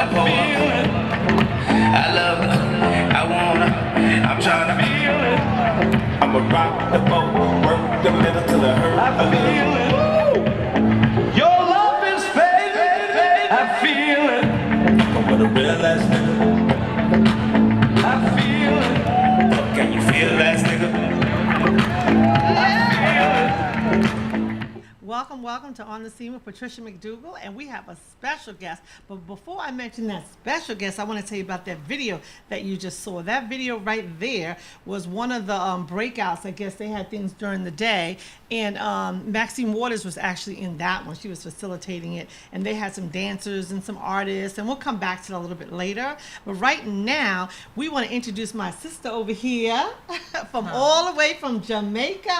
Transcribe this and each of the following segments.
bipolar. I love her, I want her, I'm trying to feel it. I'ma rock the boat, work the middle till it hurt. I feel it. Your love is fading, I feel it. I'm with a real ass nigga. I feel it. Can you feel that nigga? Welcome to On the Scene with Patricia McDougal, and we have a special guest. But before I mention that special guest, I want to tell you about that video that you just saw. That video right there was one of the breakouts. I guess they had things during the day, and Maxine Waters was actually in that one. She was facilitating it, and they had some dancers and some artists, and we'll come back to that a little bit later. But right now, we want to introduce my sister over here from all the way from Jamaica.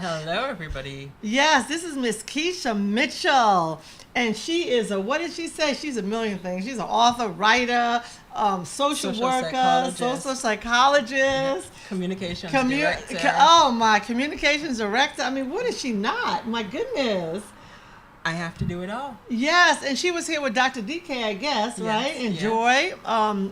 Hello, everybody. Yes, this is Miss Keisha Mitchell, and she is what did she say? She's a million things. She's an author, writer, social worker, social psychologist, communications director. Communications director. I mean, what is she not? My goodness. I have to do it all. Yes, and she was here with Dr. DK, I guess, right? And yes. Joy,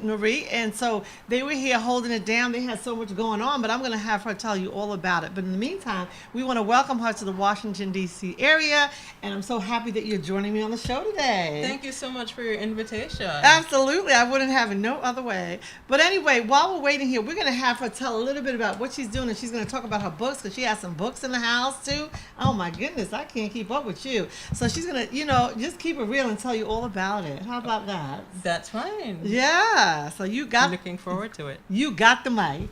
Marie. And so they were here holding it down. They had so much going on, but I'm going to have her tell you all about it. But in the meantime, we want to welcome her to the Washington, D.C. area, and I'm so happy that you're joining me on the show today. Thank you so much for your invitation. Absolutely. I wouldn't have it no other way. But anyway, while we're waiting here, we're going to have her tell a little bit about what she's doing, and she's going to talk about her books, because she has some books in the house, too. Oh, my goodness. I can't keep up with you. So she's going to, just keep it real and tell you all about it. How about that? That's fine. Yeah. So I'm looking forward to it. You got the mic.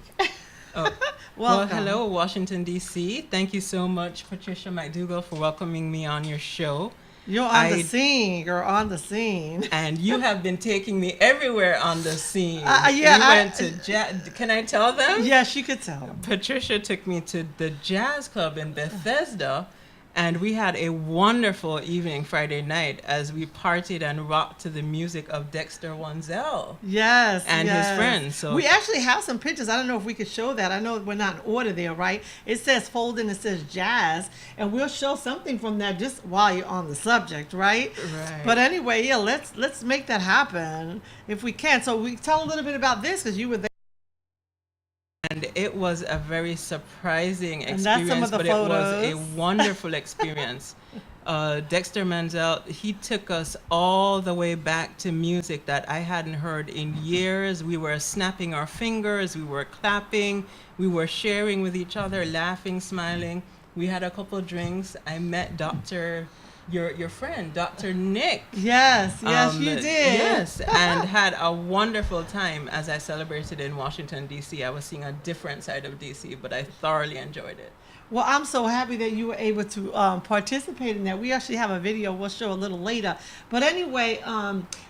Oh. Well, hello, Washington, D.C. Thank you so much, Patricia McDougal, for welcoming me on your show. You're on the scene. You're on the scene. And you have been taking me everywhere on the scene. We went to jazz. Can I tell them? Yes, you could tell them. Patricia took me to the jazz club in Bethesda. And we had a wonderful evening Friday night as we partied and rocked to the music of Dexter Wansel. Yes. And his friends. So we actually have some pictures. I don't know if we could show that. I know we're not in order there, right? It says fold and it says jazz. And we'll show something from that just while you're on the subject, right? Right. But anyway, yeah, let's make that happen if we can. So we tell a little bit about this because you were there. And it was a very surprising experience, that's some of the photos. It was a wonderful experience. Dexter Wansel, he took us all the way back to music that I hadn't heard in years. We were snapping our fingers, we were clapping, we were sharing with each other, laughing, smiling. We had a couple of drinks. I met your friend, Dr. Nick. Yes, you did. Yes, and had a wonderful time as I celebrated in Washington, D.C. I was seeing a different side of D.C., but I thoroughly enjoyed it. Well, I'm so happy that you were able to participate in that. We actually have a video we'll show a little later. But anyway,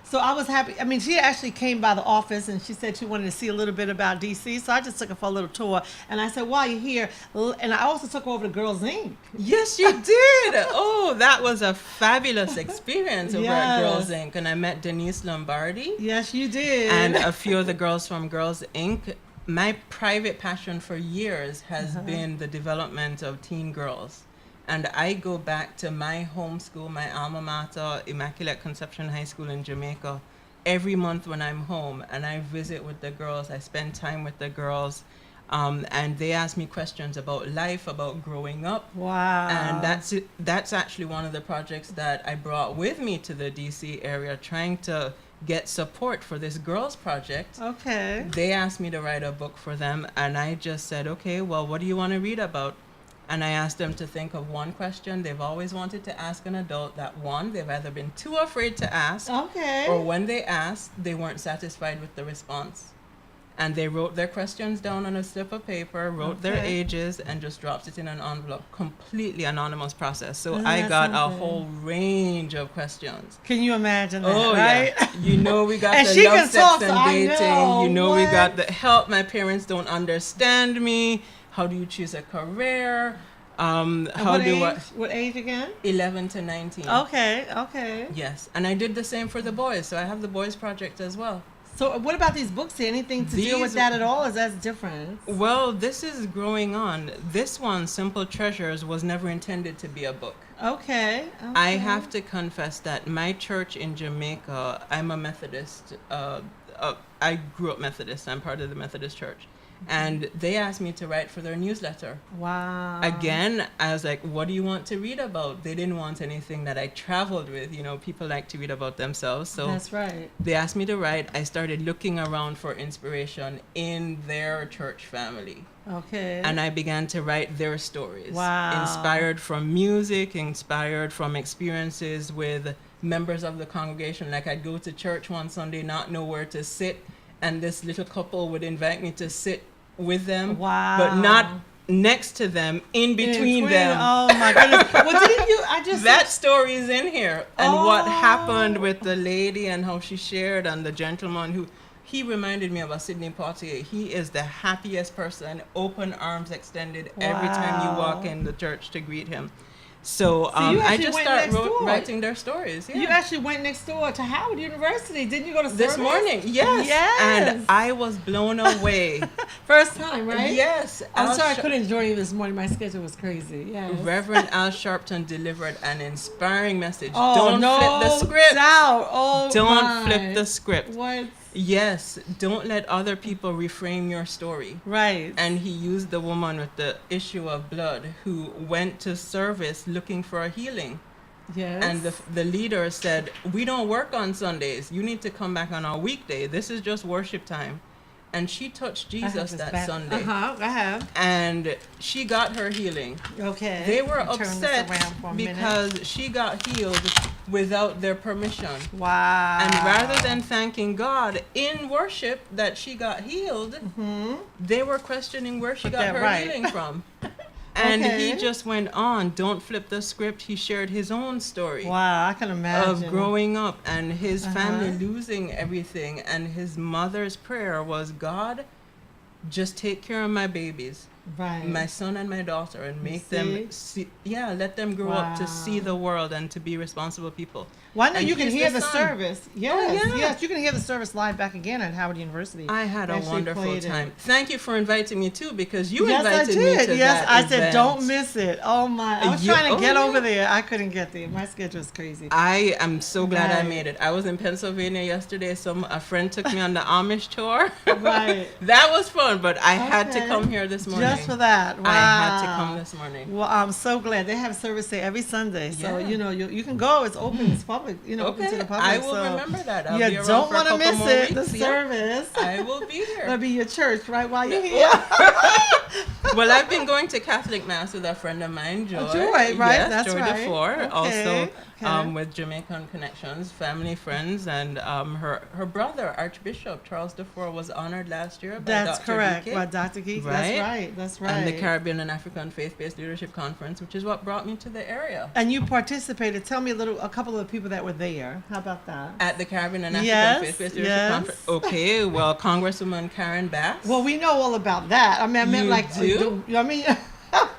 so I was happy. I mean, she actually came by the office and she said she wanted to see a little bit about DC. So I just took her for a little tour. And I said, while you're here, and I also took her over to Girls Inc. Yes, you did. Oh, that was a fabulous experience over at Girls Inc. And I met Denise Lombardi. Yes, you did. And a few of the girls from Girls Inc. My private passion for years has been the development of teen girls. And I go back to my home school, my alma mater, Immaculate Conception High School in Jamaica, every month when I'm home. And I visit with the girls, I spend time with the girls. And they ask me questions about life, about growing up. Wow. And that's actually one of the projects that I brought with me to the DC area, trying to get support for this girls project. Okay. They asked me to write a book for them, and I just said, okay, well, what do you want to read about? And I asked them to think of one question they've always wanted to ask an adult that they've either been too afraid to ask, or when they asked, they weren't satisfied with the response. And they wrote their questions down on a slip of paper, wrote their ages, and just dropped it in an envelope. Completely anonymous process. So I got a whole range of questions. Can you imagine that, right? Yeah. You know we got the love, sex, and dating. We got the help. My parents don't understand me. How do you choose a career? What age again? 11 to 19. Okay. Yes. And I did the same for the boys. So I have the boys project as well. So what about these books here? Anything to deal with These- that at all? Is that different? Well, this is growing on. This one, Simple Treasures, was never intended to be a book. Okay. I okay. have to confess that my church in Jamaica, I'm a Methodist. I grew up Methodist. I'm part of the Methodist Church. And they asked me to write for their newsletter. Wow. Again, I was like, what do you want to read about? They didn't want anything that I traveled with. You know, people like to read about themselves. So That's right. they asked me to write. I started looking around for inspiration in their church family. Okay. And I began to write their stories. Wow. Inspired from music, inspired from experiences with members of the congregation. Like I'd go to church one Sunday, not know where to sit, and this little couple would invite me to sit with them, Wow. but not next to them, in between them. Oh my goodness. Well, didn't you? I just That story is in here, and what Oh. happened with the lady and how she shared, and the gentleman who he reminded me of a Sidney Poitier. He is the happiest person, open arms extended every time you walk Wow. in the church to greet him. So you I actually just went started next door. writing their stories. Yeah. You actually went next door to Howard University. Didn't you go to This service? morning, yes. Yes. And I was blown away. First time, right? Yes. I'm Al sorry I Sha- couldn't join you this morning. My schedule was crazy. Yes. Reverend Al Sharpton delivered an inspiring message. Oh, Don't no flip the script. doubt. Oh, Don't my. flip the script. What? Yes, don't let other people reframe your story. Right. And he used the woman with the issue of blood who went to service looking for a healing. Yes. And the leader said, we don't work on Sundays. You need to come back on our weekday. This is just worship time. And she touched I have Jesus this that back- Sunday. Uh-huh. I have. And she got her healing. Okay. They were Turn this upset around for a minute. because she got healed without their permission. Wow. And rather than thanking God in worship that she got healed, they were questioning where she Put got that her right. healing from. And Okay. he just went on, don't flip the script. He shared his own story Wow, I can imagine. of growing up and his family Uh-huh. losing everything. And his mother's prayer was, God, just take care of my babies, Right. my son and my daughter, and make see? them see, let them grow up to see Wow. the world and to be responsible people. Well, I know And you can he's hear the the son. service. Yes, yeah. yes, you can hear the service live back again at Howard University. I had a Actually wonderful played it. time. Thank you for inviting me too, because you Yes, I invited me did. to Yes, that I said event. don't miss it. Oh my! I was You- trying to oh, get yeah. over there. I couldn't get there. My schedule is crazy. I am so glad I Right. made it. I was in Pennsylvania yesterday. A friend took me on the Amish tour. Right. That was fun, but I had to Okay. come here this morning. Just for that. Wow. I had to come this morning. Well, I'm so glad they have service there every Sunday. So Yeah. you can go. It's open. It's public. Open to Okay, the public. I will so remember that. I'll you be around don't for a want to couple miss more it. weeks. The Yeah. service. I will be That'll here. be your church, right? While you're here. Well, I've been going to Catholic Mass with a friend of mine, Joy. Joy, right? Yes, That's Joy right. DeFore. Okay, Also, okay. with Jamaican connections, family, friends, and her brother, Archbishop Charles DeFore, was honored last year by That's Dr. correct. Geeke. By Dr. Geek. Right? That's right. That's right. And the Caribbean and African Faith-Based Leadership Conference, which is what brought me to the area. And you participated. Tell me a couple of the people that were there. How about that? At the Caribbean and African Yes, Faith-Based Leadership yes. Conference. Okay, well, Congresswoman Karen Bass. Well, we know all about that. I mean, I meant You like, do? I mean,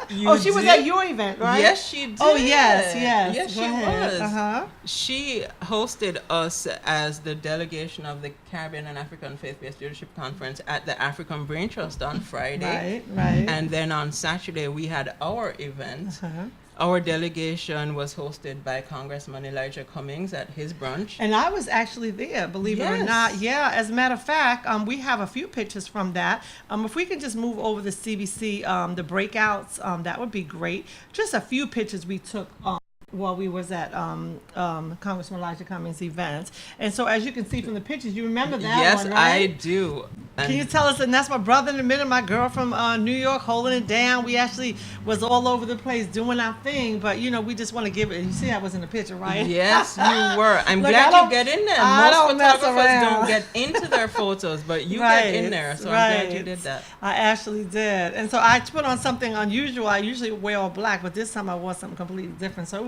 You oh, she was did? at your event, right? Yes, she did. Oh, yes, yes. Yes, Go she ahead. was. Uh-huh. She hosted us as the delegation of the Caribbean and African Faith-Based Leadership Conference at the African Brain Trust on Friday. Right, right. And then on Saturday, we had our event. Uh-huh. Our delegation was hosted by Congressman Elijah Cummings at his brunch. And I was actually there, believe it or Yes. not. Yeah, as a matter of fact, we have a few pictures from that. If we can just move over the CBC, the breakouts, that would be great. Just a few pictures we took while we was at Congressman Elijah Cummings' event. And so as you can see from the pictures, you remember that Yes, one, I right? do. Can you tell us? And that's my brother in a minute, my girl from New York, holding it down. We actually was all over the place doing our thing, but we just want to give it. You see, I was in the picture, right? Yes, you were. I'm Look, I glad don't- you get in there. I Most don't mess photographers around. don't get into their photos, but you Right, get in there, so I'm glad you right. did that. I actually did, and so I put on something unusual. I usually wear all black, but this time I wore something completely different. So it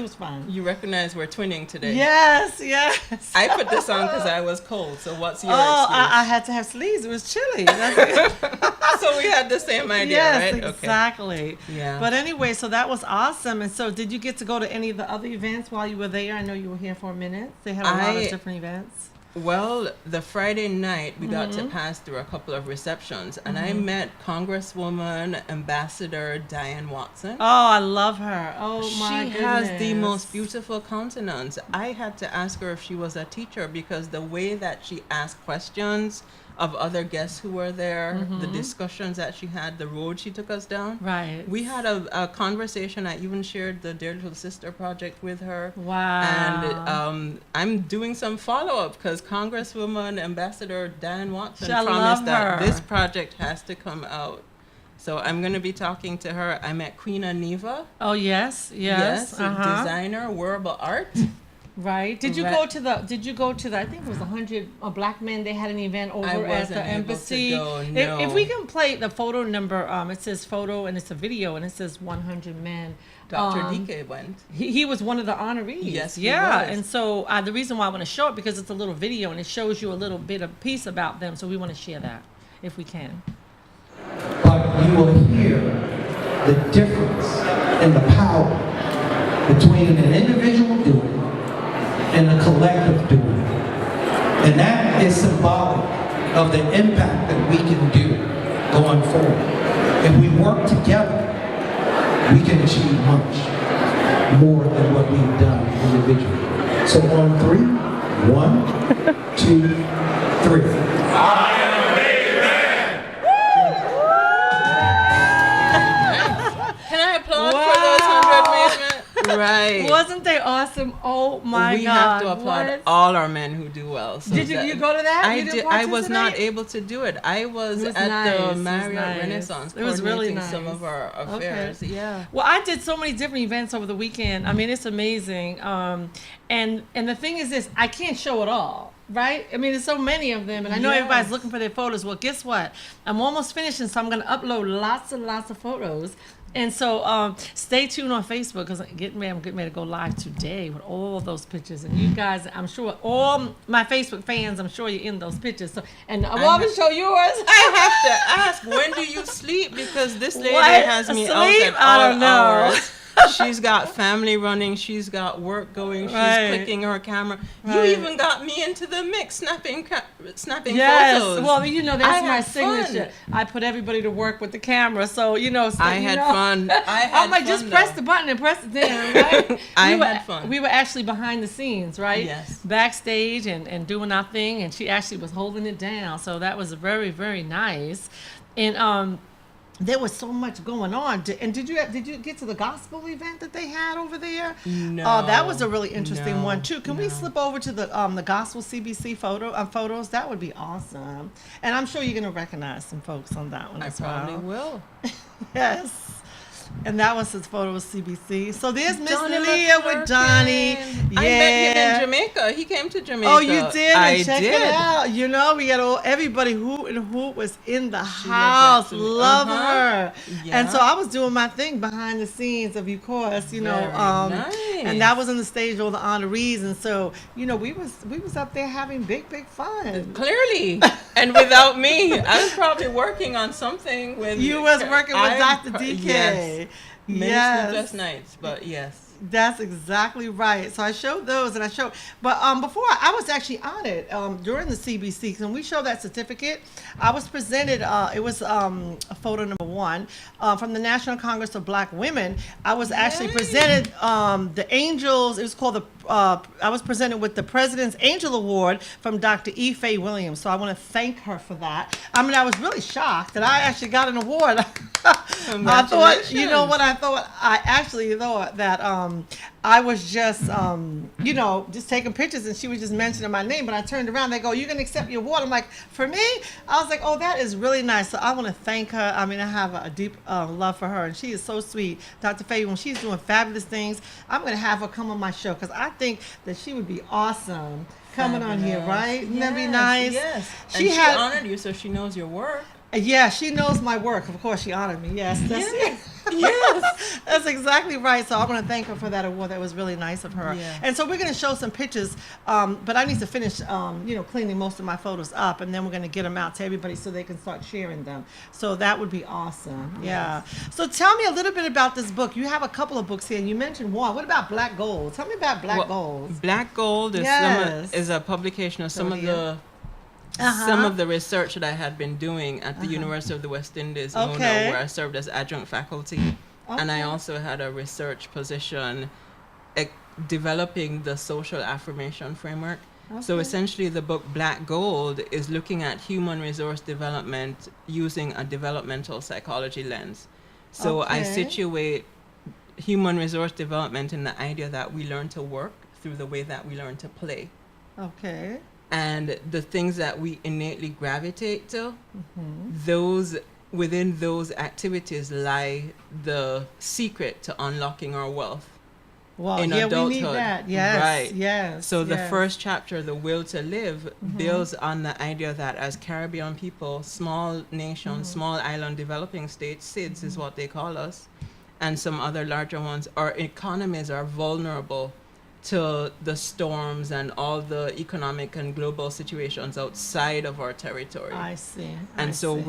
was fun. You recognize we're twinning today. Yes, yes. I put this on because I was cold. So what's your I excuse? had to have sleeves. It was chilly. That's So we had the same idea, yes, right? exactly. Yeah. But anyway, so that was awesome. And so, did you get to go to any of the other events while you were there? I know you were here for a minute. They had a lot of I- different events. Well, the Friday night, we got to pass through a couple of receptions, and I met Congresswoman Ambassador Diane Watson. Oh, I love her. Oh, my She goodness. has the most beautiful countenance. I had to ask her if she was a teacher because the way that she asked questions of other guests who were there, the discussions that she had, the road she took us down. Right. We had a conversation. I even shared the Dear Little Sister project with her. Wow. And I'm doing some follow-up because Congresswoman Ambassador Diane Watson I promised love that her. this project has to come out. So I'm going to be talking to her. I met Queen Aniva. Oh, yes. Yes. a designer, wearable art. Right. Did you Right. go to the? I think it was 100 Black men. They had an event over I at wasn't the able to embassy. go, If no. we can play the photo number, it says photo and it's a video and it says 100 men. Dr. DK went. He was one of the honorees. Yes, he yeah. was. And so the reason why I want to show it because it's a little video and it shows you a little bit of piece about them. So we want to share that if we can. But you will hear the difference in the power between an individual doing and a collective doing. And that is symbolic of the impact that we can do going forward. If we work together, we can achieve much more than what we've done individually. So on 3, 1, 2, 3. Can I applaud Wow. for those 100 men? Right. Wasn't they awesome? Oh my we God. have to applaud What? all our men who do well. So Did you go to that? I You didn't did. I was not participate? able to do it. I was, It was at nice. It the was Marriott nice. Renaissance It was really coordinating some nice. of our affairs. Yeah. Well, I did so many different events over the weekend. I mean, it's amazing. And the thing is this, I can't show it all, right? I mean, there's so many of them, and I know Yes. everybody's looking for their photos. Well, guess what? I'm almost finishing, so I'm going to upload lots and lots of photos. And so stay tuned on Facebook because I'm getting ready to go live today with all of those pictures. And you guys, I'm sure all my Facebook fans, I'm sure you're in those pictures. So, and I want to show yours. I have to ask, when do you sleep? Because this lady What? has me Sleep? out at I all don't know. hours. She's got family running. She's got work going. She's Right. clicking her camera. Right. You even got me into the mix, snapping Yes. photos. Well, you know, I that's my had fun. signature. I put everybody to work with the camera. So, you know, I had fun. I had I'm like, fun, just press though. the button and press it down, right? I we had fun. We were actually behind the scenes, right? Yes. Backstage and doing our thing. And she actually was holding it down. So that was very, very nice. And, there was so much going on. And did you get to the gospel event that they had over there? No. That was a really interesting No, one too. Can we slip over to the gospel CBC photos? That would be awesome. And I'm sure you're gonna recognize some folks on that one I as probably well. will. Yes. And that was his photo with CBC. So there's Miss Donnie Leah with Donnie. McClurkin. I met him in Jamaica. He came to Jamaica. Oh, you did? I And check did. it out. You know, we got everybody who and who was in the Sheila house. Jackson. Love Uh-huh. her. Yeah. And so I was doing my thing behind the scenes of course, you know. Very nice. And that was on the stage, all the honorees. And so, you know, we was up there having big fun. Clearly. And without me, I was probably working on something with You was working with I- Dr. DK. Yes. Many Yes. sleepless nights, but yes. That's exactly right. So I showed those, and but before I was actually honored during the CBC, and we showed that certificate. I was presented. It was a photo number 1 from the National Congress of Black Women. I was actually Yay. presented the Angels. It was called the. I was presented with the President's Angel Award from Dr. E. Faye Williams. So I want to thank her for that. I mean, I was really shocked that I actually got an award. I thought, you know what? I actually thought that I was just, you know, just taking pictures, and she was just mentioning my name. But I turned around, they go, "You can accept your award." I'm like, "For me?" I was like, "Oh, that is really nice." So I want to thank her. I mean, I have a deep love for her, and she is so sweet, Dr. Faye. When she's doing fabulous things, I'm going to have her come on my show because I think that she would be awesome coming on here, Fabulous. right? Wouldn't that be Yes, nice? Yes. She And had. she honored you, so she knows your work. Yeah, she knows my work. Of course, she honored me. Yes, that's Yes. that's exactly right. So I want to thank her for that award. That was really nice of her. Yeah. And so we're going to show some pictures, but I need to finish, cleaning most of my photos up, and then we're going to get them out to everybody so they can start sharing them. So that would be awesome. Yeah. So tell me a little bit about this book. You have a couple of books here, and you mentioned one. What about Black Gold? Tell me about Black Gold. Black Gold is, Yes. is a publication of some of Sodium. the Uh-huh. some of the research that I had been doing at the University of the West Indies, Mono, Okay. where I served as adjunct faculty. And I Okay. also had a research position developing the social affirmation framework. So Okay. essentially, the book Black Gold is looking at human resource development using a developmental psychology lens. So I Okay. situate human resource development in the idea that we learn to work through the way that we learn to play. Okay. And the things that we innately gravitate to, Mm-hmm. those within those activities lie the secret to unlocking our wealth. Well, In yeah, we need adulthood. that. Yes. Right. Yes. So the yes. first chapter, The Will to Live, builds on the idea that as Caribbean people, small nations, small island developing states, SIDS is what they call us, and some other larger ones, our economies are vulnerable to the storms and all the economic and global situations outside of our territory. I see. And I so see.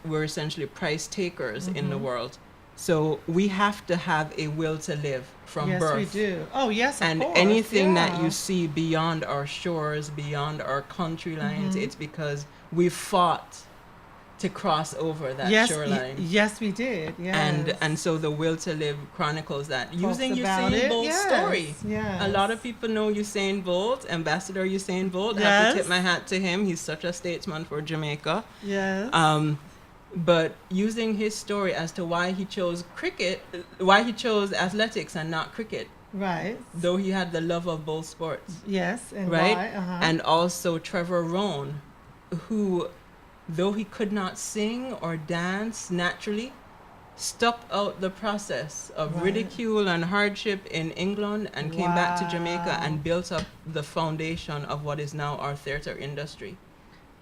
we're essentially price takers in the world. So we have to have a will to live from yes, birth. we do. Oh, yes, of And course. anything that yeah. you see beyond our shores, beyond our country lines, Mm-hmm. it's because we fought to cross over that yes, shoreline. yes, we did. Yes. And so the will to live chronicles that Talks using about Usain it. Bolt's Yes, story. yes. A lot of people know Usain Bolt, Ambassador Usain Bolt. I have to Yes. tip my hat to him. He's such a statesman for Jamaica. Yes. But using his story as to why he chose why he chose athletics and not cricket, right. though he had the love of both sports, Yes. And right? why? Uh-huh. And also Trevor Rohn, who, though he could not sing or dance naturally, stuck out the process of Right. ridicule and hardship in England and came back to Jamaica Wow. and built up the foundation of what is now our theater industry.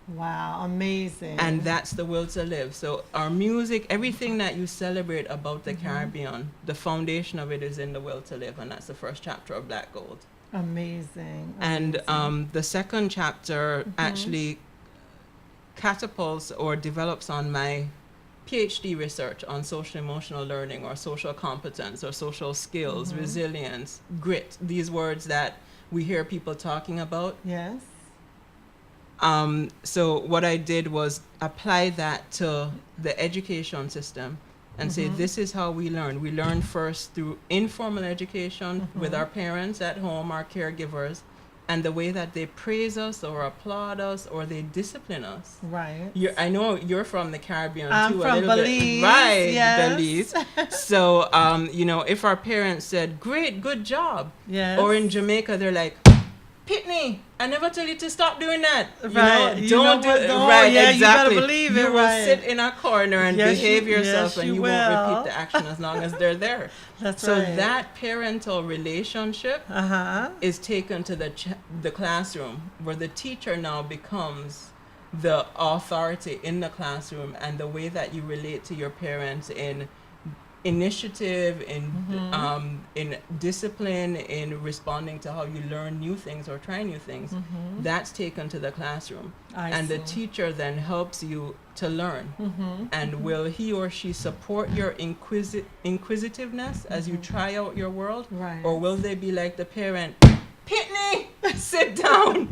Wow. Amazing. And that's the will to live. So our music, everything that you celebrate about the Caribbean, the foundation of it is in the will to live, and that's the first chapter of Black Gold. amazing. And amazing. the second chapter actually catapults or develops on my PhD research on social emotional learning or social competence or social skills, resilience, grit, these words that we hear people talking about. Yes. So what I did was apply that to the education system and say, this is how we learn. We learn first through informal education with our parents at home, our caregivers, and the way that they praise us or applaud us or they discipline us. Right. I know you're from the Caribbean I'm too, from a little Belize, bit. Right, yes. Belize. So, if our parents said, great, good job. Yes. Or in Jamaica, they're like, Pitney, I never tell you to stop doing that. Right. You know Don't do what? it. Oh, Right, yeah, you better exactly. believe it, You will right. sit in a corner and Yes, behave you- yourself, yes, and you you won't will. repeat the action as long as they're there. That's So right. that parental relationship Uh-huh. is taken to the classroom, where the teacher now becomes the authority in the classroom, and the way that you relate to your parents in initiative, in discipline, in responding to how you learn new things or try new things, that's taken to the classroom. And the see. teacher then helps you to learn. And will he or she support your inquisitiveness as you try out your world? Right. Or will they be like the parent, Pitney, sit down,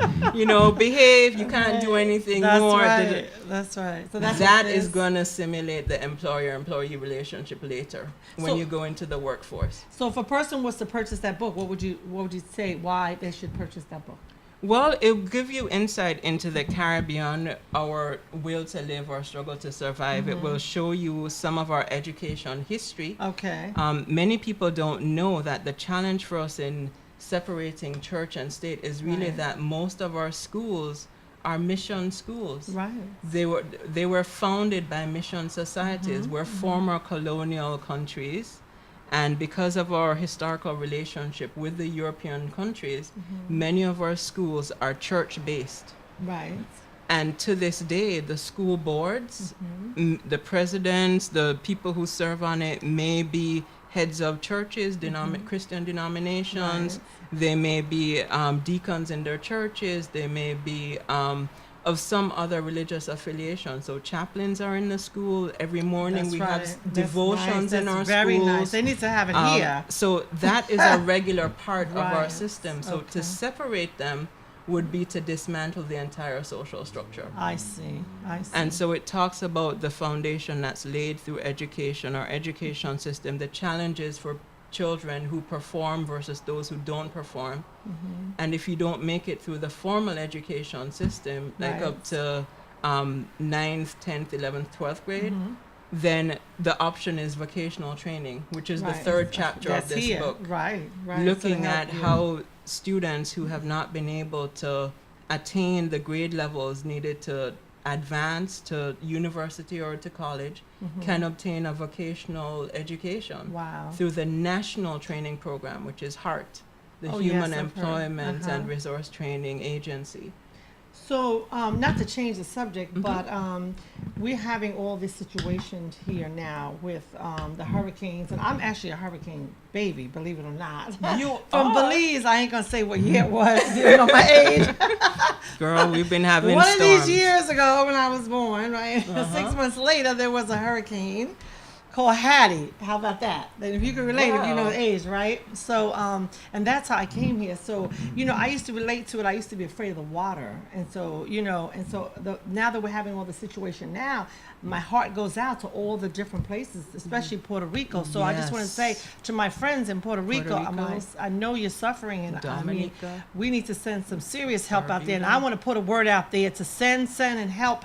behave, you can't do anything That's more. right. That's right. So that's That what is this- going to simulate the employer-employee relationship later when So- you go into the workforce. So if a person was to purchase that book, what would you say why they should purchase that book? Well, it will give you insight into the Caribbean, our will to live, our struggle to survive. It will show you some of our education history. Okay. Many people don't know that the challenge for us in separating church and state is really Right. that most of our schools are mission schools. Right. They were founded by mission societies. We're former colonial countries, and because of our historical relationship with the European countries, many of our schools are church-based. Right. And to this day, the school boards, the presidents, the people who serve on it may be heads of churches, Christian denominations. Right. They may be deacons in their churches. They may be of some other religious affiliation. So chaplains are in the school. Every morning That's we right. have That's devotions nice. in That's our very schools. nice. They need to have it here. So that is a regular part of our Right. system. So Okay. to separate them would be to dismantle the entire social structure. I see. I see. And so it talks about the foundation that's laid through education, our education system, the challenges for children who perform versus those who don't perform. And if you don't make it through the formal education system, like Right. up to 9th, 10th, 11th, 12th grade, then the option is vocational training, which is the Right. third chapter That's of this here. book. Right. Right. Looking So to at help you. how students who have not been able to attain the grade levels needed to advance to university or to college can obtain a vocational education Wow. through the national training program, which is HEART, the Oh, yes, Human I've heard. Employment and Uh-huh. Resource Training Agency. So, not to change the subject, but we're having all this situation here now with the hurricanes, and I'm actually a hurricane baby, believe it or not. You From are. Belize, I ain't gonna say what year it was, you know my age. Girl, we've been having One storms. of these years ago when I was born, right? 6 months later, there was a hurricane called Hattie. How about that? Then if you can relate, if you know Wow. the age, right? So, and that's how I came here. So, I used to relate to it. I used to be afraid of the water. And so, now that we're having all the situation now, my heart goes out to all the different places, especially Puerto Rico. So I just want to say Yes. to my friends in Puerto Rico, Rico. I know you're suffering, and I mean, Dominica. we need to send some serious help out there. And Barbuda. I want to put a word out there to send, and help,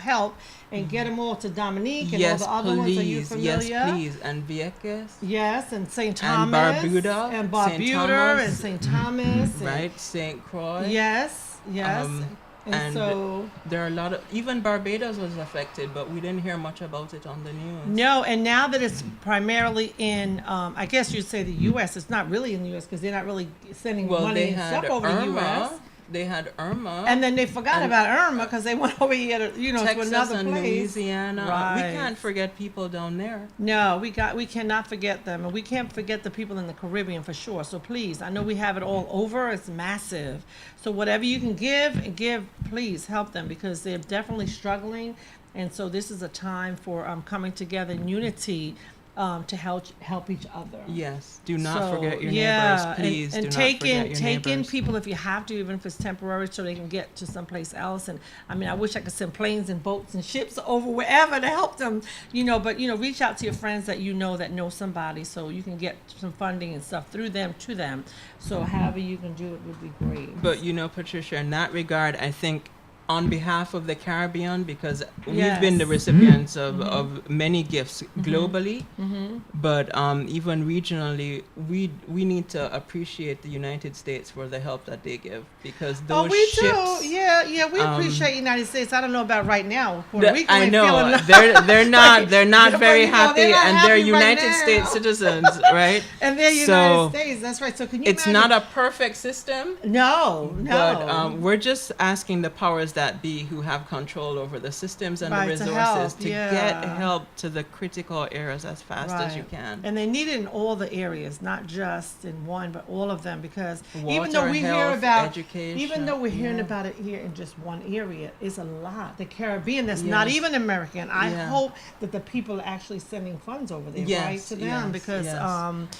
and get them all to Dominique and Yes, all the other ones. Are you please. familiar? Yes, please. And Vieques. Yes, and St. And Thomas. Barbuda, And St. Barbuda Thomas. and St. Thomas. and- Right? St. Croix. Yes, yes. and and so, there are a lot of, even Barbados was affected, but we didn't hear much about it on the news. no, and now that it's primarily in, I guess you'd say the U.S., it's not really in the U.S. because they're not really sending Well, money they and had stuff over the U.S. Irma. They had Irma. And then they forgot And- about Irma because they went over here to, to Texas another and place. Louisiana. Right. We can't forget people down there. No, we cannot forget them, and we can't forget the people in the Caribbean for sure. So please, I know we have it all over. It's massive. So whatever you can give, please help them because they're definitely struggling. And so this is a time for coming together in unity to help each other. Yes. Do not So, forget your yeah, neighbors, please. and do take not forget in your take in neighbors. people if you have to, even if it's temporary, so they can get to someplace else. And I mean, I wish I could send planes and boats and ships over wherever to help them, But reach out to your friends that that know somebody, so you can get some funding and stuff through them to them. So however you can do it would be great. But Patricia, in that regard, I think on behalf of the Caribbean, because we've Yes. been the recipients of many gifts globally, but even regionally, we need to appreciate the United States for the help that they give, because those we ships. do. Yeah, we appreciate United States. I don't know about right now. Puerto The- Rico I ain't know feeling they're not Like, they're not but, very happy, they're not and they're happy right United now. States citizens, right? And they're United So, States. That's right. So can you It's imagine? not a perfect system. No. But we're just asking the powers that be who have control over the systems and Right, the to resources help, to yeah. get help to the critical areas as fast as you Right. can. And they need it in all the areas, not just in one, but all of them. Because even Water, though we hear health, about, education, even though we're hearing yeah. about it here in just one area, it's a lot. The Caribbean, that's not Yes. even American. I Yeah. hope that the people are actually sending funds over there, Yes, right, to them, yes, because yes.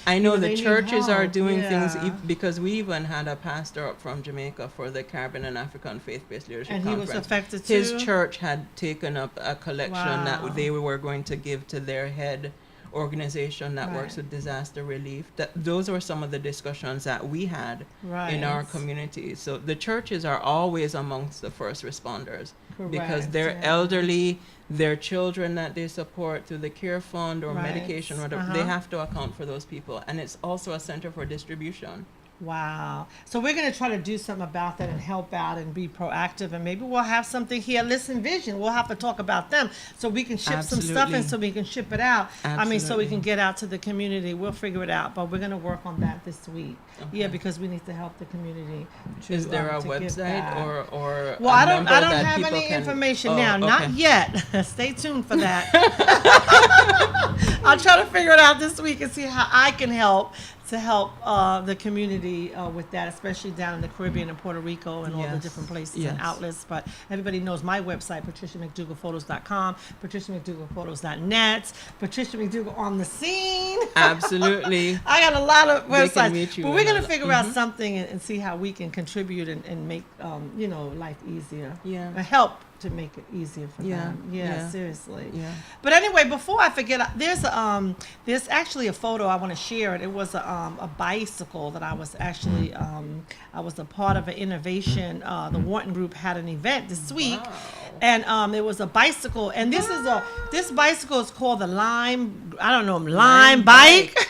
they I know the need churches are help, doing things yeah. because we even had a pastor up from Jamaica for the Caribbean and African Faith-Based Leadership And he Conference. was affected His too? church had taken up a collection Wow. that they were going to give to their head organization that works Right. with disaster relief. Those were some of the discussions that we had in our Right. community. So the churches are always amongst the first responders because Correct, they're yeah. elderly, their children that they support through the care fund or Right. medication, whatever. Uh-huh. They have to account for those people, and it's also a center for distribution. Wow. So we're going to try to do something about that and help out and be proactive. And maybe we'll have something here. Listen Vision. We'll have to talk about them so we can ship some stuff in Absolutely. so we can ship it out. I mean, so we can Absolutely. get out to the community. We'll figure it out. But we're going to work on that this week. Yeah, because we need to help the community. Is there a to give website back. or Well, a I don't number that have people any can- information Oh, now. Not okay. yet. Stay tuned for that. I'll try to figure it out this week and see how I can help to help the community with that, especially down in the Caribbean and Puerto Rico and all the Yes. different places Yes. and outlets. But everybody knows my website, PatriciaMcDougallPhotos.com, PatriciaMcDougallPhotos.net, Patricia McDougall on the scene. Absolutely. I got a lot of They can websites, meet you but we're in gonna a- figure out something and see how we can contribute and make life easier. Yeah. Or help to make it easier for Yeah, them. Yeah, yeah. seriously. Yeah. But anyway, before I forget, there's actually a photo I want to share. It was a bicycle that I was actually I was a part of an innovation. The Wharton Group had an event this week, Wow. and it was a bicycle. And this bicycle is called the Lime Bike.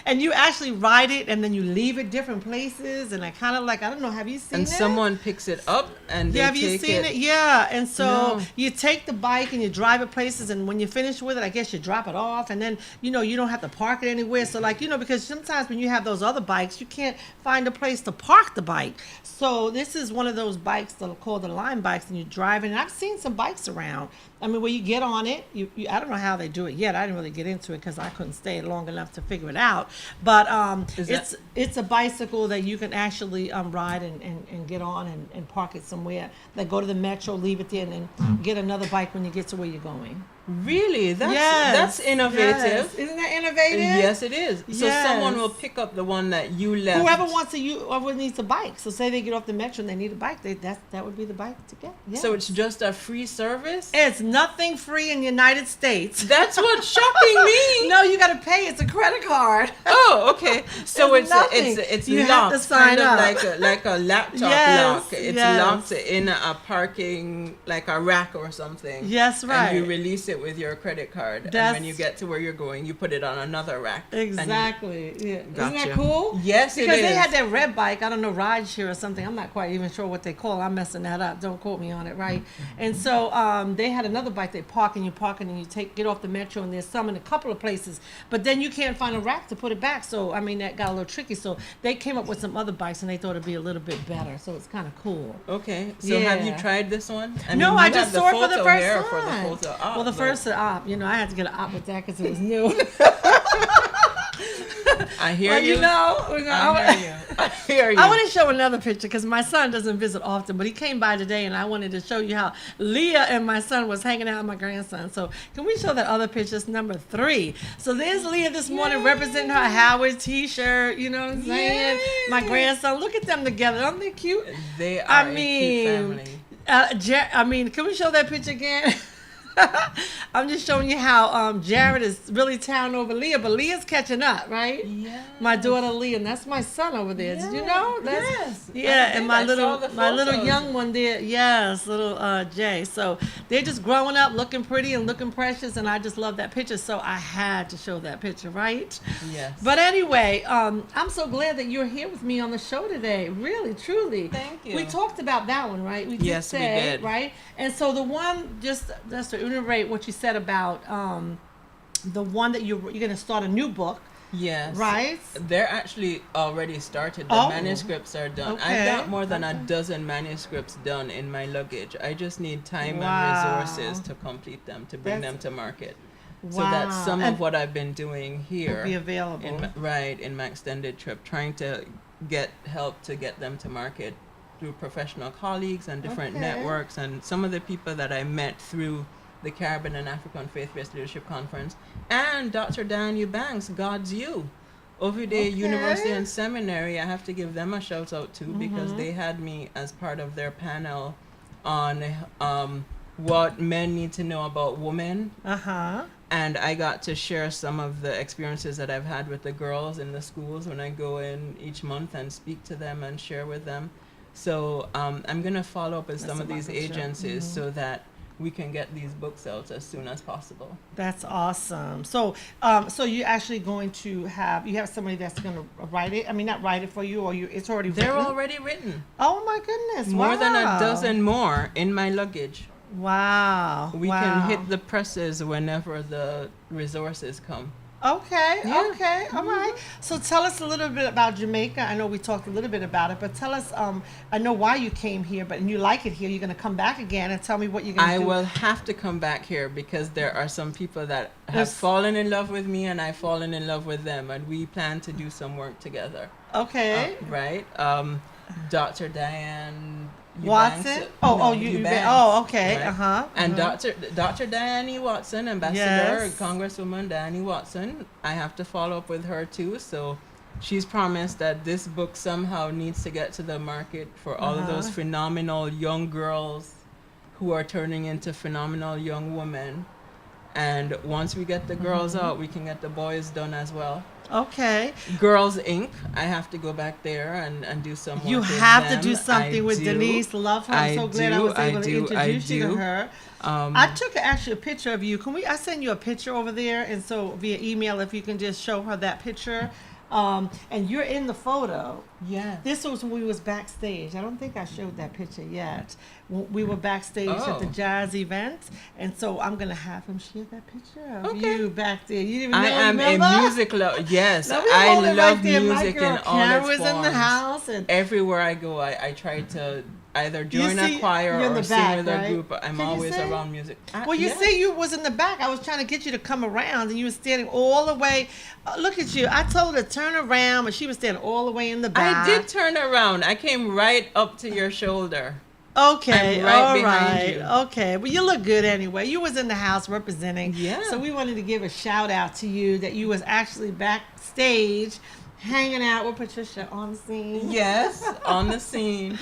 And you actually ride it, and then you leave it different places. And I kind of I don't know, have you seen And it? someone picks it up and they Yeah, have you take seen it? Yeah, and so No. you take the bike and you drive it places, and when you finish with it, I guess you drop it off, and then you don't have to park it anywhere. So because sometimes when you have those other bikes, you can't find a place to park the bike. So this is one of those bikes that are called the Lime bikes, and you drive it. And I've seen some bikes around. I mean, where you get on it, I don't know how they do it yet. I didn't really get into it because I couldn't stay long enough to figure it out. But it's a bicycle that you can actually ride and get on and park it somewhere. Like go to the metro, leave it there, and then get another bike when you get to where you're going. Really? That's Yes, innovative. yes. Isn't that innovative? Yes, it is. So Yes. someone will pick up the one that you left. Whoever needs a bike. So say they get off the metro and they need a bike, that would be the bike to get. Yeah. So it's just a free service? It's nothing free in the United States. That's what's shocking me. No, you got to pay. It's a credit card. Oh, okay. So It's nothing. it's You have locked, to sign kind up. of like a laptop Yes, lock. It's yes. locked in a parking, like a rack or something. Yes, right. And you release it with your credit card, and That's- when you get to where you're going, you put it on another rack. and you- Exactly. Yeah. Isn't that Gotcha. cool? Yes, it Because they is. had that red bike, I don't know, rideshare or something. I'm not quite even sure what they call it. I'm messing that up. Don't quote me on it, right? And so they had another bike. They park and you get off the metro, and there's some in a couple of places. But then you can't find a rack to put it back. So, I mean, that got a little tricky. So they came up with some other bikes, and they thought it'd be a little bit better. So it's kind of cool. Okay, so have you Yeah. tried this one? No, you I have just the saw it for the photo first here time. For the photo op, Well, the but- first op, I had to get an op with that because it was new. I hear Well, you. I hear you. I hear you. I want to show another picture because my son doesn't visit often, but he came by today, and I wanted to show you how Leah and my son was hanging out with my grandson. So can we show that other picture? It's number 3. So there's Leah this morning representing her Howard T-shirt. You know what I'm saying? Yay. My grandson. Look at them together. Aren't they cute? They are I a mean, cute family. Can we show that picture again? I'm just showing you how Jared is really towering over Leah, but Leah's catching up, right? Yeah. My daughter Leah, and that's my son over there. Did you know? Yes. Yeah, and my I saw the little photos. young one there, yes, little Jay. So they're just growing up, looking pretty and looking precious, and I just love that picture. So I had to show that picture, right? Yes. But anyway, I'm so glad that you're here with me on the show today. Really, truly. Thank you. We talked about that one, right? We Yes, we did. right? And so the one, just to reiterate what you said about the one that you're going to start a new book, Yes. right? They're actually already started. The Oh. manuscripts are done. Okay, I've got more than a okay. dozen manuscripts done in my luggage. I just need time Wow. and resources to complete them, to bring That's- them to market. So that's some And of what I've been doing here. be available. In my extended trip, trying to get help to get them to market through professional colleagues and different Okay. networks, and some of the people that I met through the Caribbean and African Faith-Based Leadership Conference, and Dr. Dan Eubanks, God's You, over the Okay. University and Seminary. I have to give them a shout out too, because Mm-hmm. they had me as part of their panel on what men need to know about women. Uh-huh. And I got to share some of the experiences that I've had with the girls in the schools when I go in each month and speak to them and share with them. So I'm going to follow up with some That's of a these market show. agencies so that we can get these books out as soon as possible. That's awesome. So, so you're actually going to you have somebody that's going to write it. I mean, not write it for you, or it's already They're written? already written. Oh my goodness! More than a wow. dozen more in my luggage. Wow. We wow. can hit the presses whenever the resources come. Okay, Yeah. okay, all right. So tell us a little bit about Jamaica. I know we talked a little bit about it, but tell us, I know why you came here, but you like it here. You're going to come back again and tell me what you're going to I do. will have to come back here because there are some people that have There's- fallen in love with me and I've fallen in love with them, and we plan to do some work together. Okay. Right? Dr. Diane Watson? Eubanks, Oh, okay. right? Uh-huh. And mhm. Dr. Diane E. Watson, Ambassador, Yes. Congresswoman Diane E. Watson, I have to follow up with her too. So she's promised that this book somehow needs to get to the market for all of those Uh-huh. phenomenal young girls who are turning into phenomenal young women. And once we get the girls Mm-hmm. out, we can get the boys done as well. Okay. Girls Inc. I have to go back there and do some work You with have to them. do something I with do. Denise. Love her. I'm I so glad I do, was able to I introduce you to do. her. I took actually a picture of you. I send you a picture over there, and so via email, if you can just show her that picture. And you're in the photo. Yes. This was when we was backstage. I don't think I showed that picture yet. We were backstage at the Oh. jazz event, and so I'm gonna have him share that picture of Okay. you back there. You didn't even I know, am remember? a music lover. Yes, Now, we I hold it love right there. My music girl in all Karen its was forms. in the house, and Everywhere I go, I try to either join see, a choir you're in or the sing back, with a right? group. I'm Can you always sing? around music. well, you yes. see, you was in the back. I was trying to get you to come around, and you were standing all the way. Look at you. I told her to turn around, but she was standing all the way in the back. I did turn around. I came right up to your shoulder. Okay, I'm right all behind right. you. Okay, well, you look good anyway. You was in the house representing. Yeah. So we wanted to give a shout out to you that you was actually backstage, hanging out with Patricia on the scene. Yes, on the scene.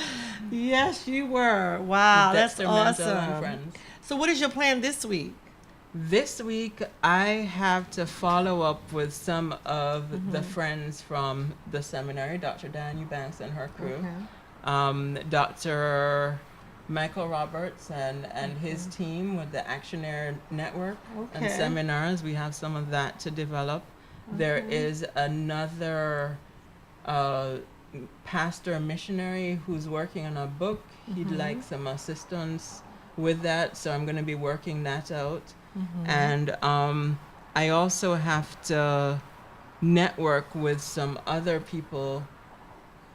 Yes, you were. Wow, with that's Dexter Mantle and awesome. friends. So what is your plan this week? This week, I have to follow up with some of Mm-hmm. the friends from the seminary, Dr. Diane Eubanks and her crew. Okay. Dr. Michael Roberts and his team with the Actionaire Network and Okay. seminars. We have some of that to develop. There is another pastor missionary who's working on a book. He'd like some assistance with that, so I'm going to be working that out. And I also have to network with some other people.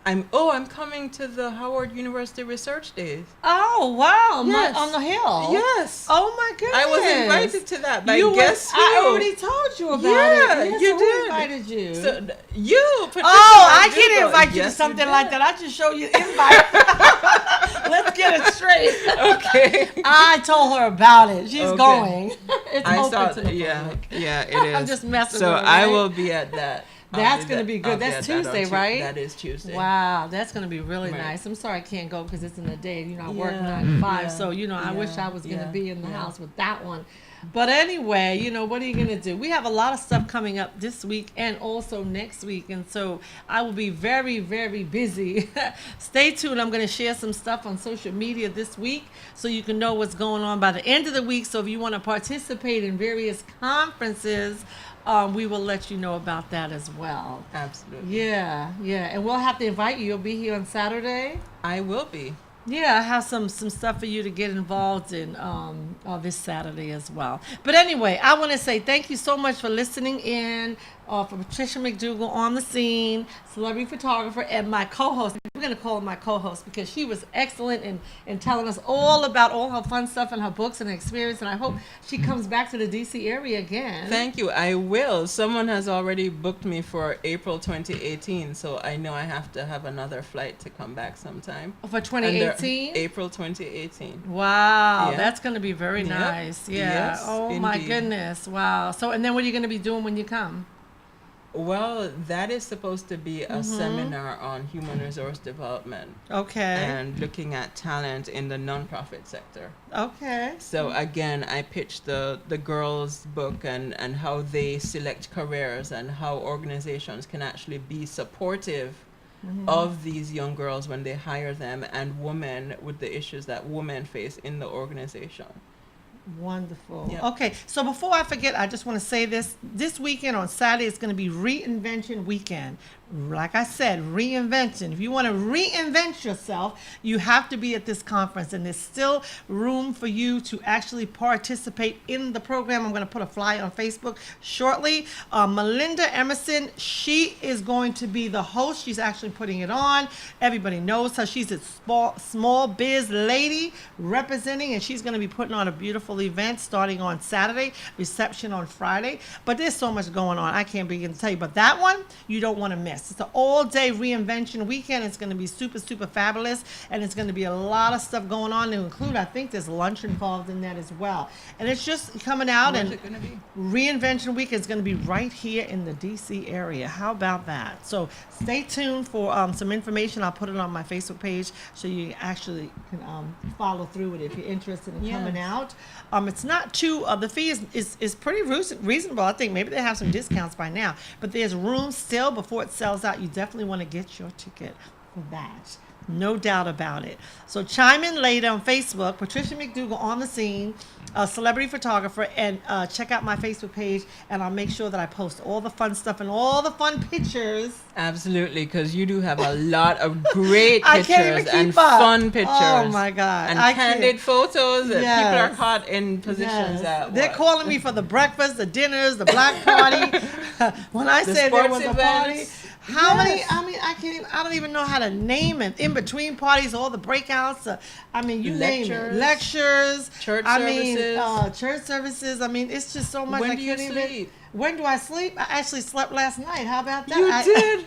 I'm coming to the Howard University Research Days. Oh wow! Yes. On the hill. Yes. Oh my goodness! I was invited to that by you guess who? I already told you about Yeah, it. Yes, you who did. invited you? So you, Patricia Oh, I can't Rodrigo. invite you to Yes, something did. like that. I just show you the invite. Let's get it straight. Okay. I told her about it. She's Okay. going. It's I open saw. to the Yeah, public. yeah, it is. I'm just messing So with her, I right? will be at that. That's gonna be good. That's Tuesday, right? That is Tuesday. Wow, that's gonna be really Right. nice. I'm sorry I can't go because it's in the day. You know, I work Yeah. 9 to 5, Yeah. so I wish I was gonna Yeah. be in the Yeah. house with that one. But anyway, what are you gonna do? We have a lot of stuff coming up this week and also next week, and so I will be very, very busy. Stay tuned. I'm gonna share some stuff on social media this week so you can know what's going on by the end of the week. So if you want to participate in various conferences, we will let you know about that as well. Absolutely. Yeah, and we'll have to invite you. You'll be here on Saturday. I will be. Yeah, I have some stuff for you to get involved in this Saturday as well. But anyway, I want to say thank you so much for listening in. For Patricia McDougal on the scene, celebrity photographer, and my co-host. We're going to call her my co-host because she was excellent in telling us all about all her fun stuff and her books and her experience. And I hope she comes back to the D.C. area again. Thank you. I will. Someone has already booked me for April 2018, so I know I have to have another flight to come back sometime. For And 2018? April 2018. Wow, Yeah. that's going to be very Yep. nice. Yeah. Yes, oh my indeed. goodness. Wow. So, and then what are you going to be doing when you come? Well, that is supposed to be a seminar on human resource development Okay. and looking at talent in the nonprofit sector. Okay. So again, I pitched the girls' book and how they select careers and how organizations can actually be supportive of these young girls when they hire them, and women with the issues that women face in the organization. Wonderful. Yep. Okay, so before I forget, I just want to say this. This weekend on Saturday is going to be Reinvention Weekend. Like I said, reinvention. If you want to reinvent yourself, you have to be at this conference, and there's still room for you to actually participate in the program. I'm going to put a flyer on Facebook shortly. Melinda Emerson, she is going to be the host. She's actually putting it on. Everybody knows her. She's a small biz lady representing, and she's going to be putting on a beautiful event starting on Saturday, reception on Friday. But there's so much going on. I can't begin to tell you. But that one, you don't want to miss. It's an all-day reinvention weekend. It's going to be super, super fabulous, and it's going to be a lot of stuff going on to include, I think there's lunch involved in that as well. And it's just coming out, Where's and it gonna be? Reinvention Week is going to be right here in the D.C. area. How about that? So stay tuned for some information. I'll put it on my Facebook page so you actually can follow through with it if you're interested in coming Yes. out. It's not too, the fee is pretty reasonable. I think maybe they have some discounts by now, but there's room still before it sells out. You definitely want to get your ticket for that. No doubt about it. So chime in later on Facebook, Patricia McDougal on the scene, a celebrity photographer, and check out my Facebook page, and I'll make sure that I post all the fun stuff and all the fun pictures. Absolutely, because you do have a lot of great I can't even pictures and keep up. fun pictures. Oh my God. And I can't. candid photos that people Yes. are caught in positions Yes. that They're calling me for the breakfast, the dinners, the black party. When I The said there sports was a party, events. how many? Yes. I mean, I don't even know how to name it. In between parties, all the breakouts. I mean, you name it. Lectures. Lectures. Church I services. mean, church services. I mean, it's just so much. When I do you can't even. sleep? When do I sleep? I actually slept last night. How about that? You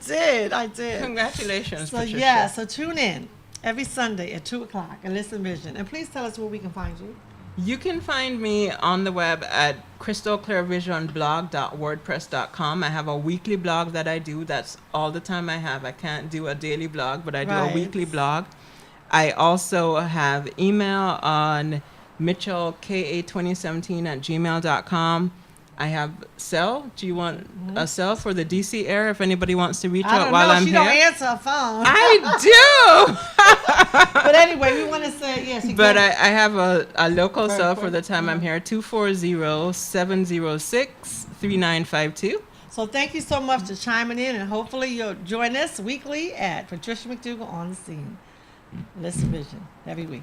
did? I did. Congratulations, So Patricia. yeah, so tune in every Sunday at 2:00 and listen Vision. And please tell us where we can find you. You can find me on the web at crystalclearvisionblog.wordpress.com. I have a weekly blog that I do. That's all the time I have. I can't do a daily blog, but I do Right. a weekly blog. I also have email on mitchellka2017@gmail.com. I have cell. Do you want a cell for the DC area if anybody wants to reach I out don't while know. I'm She here? don't answer her phone. I But anyway, we want to say yes. do. You But can. I have a local Very cell for the important. time I'm here, 240-706-3952. So thank you so much for chiming in, and hopefully you'll join us weekly at Patricia McDougal on the Scene. Listen Vision every week.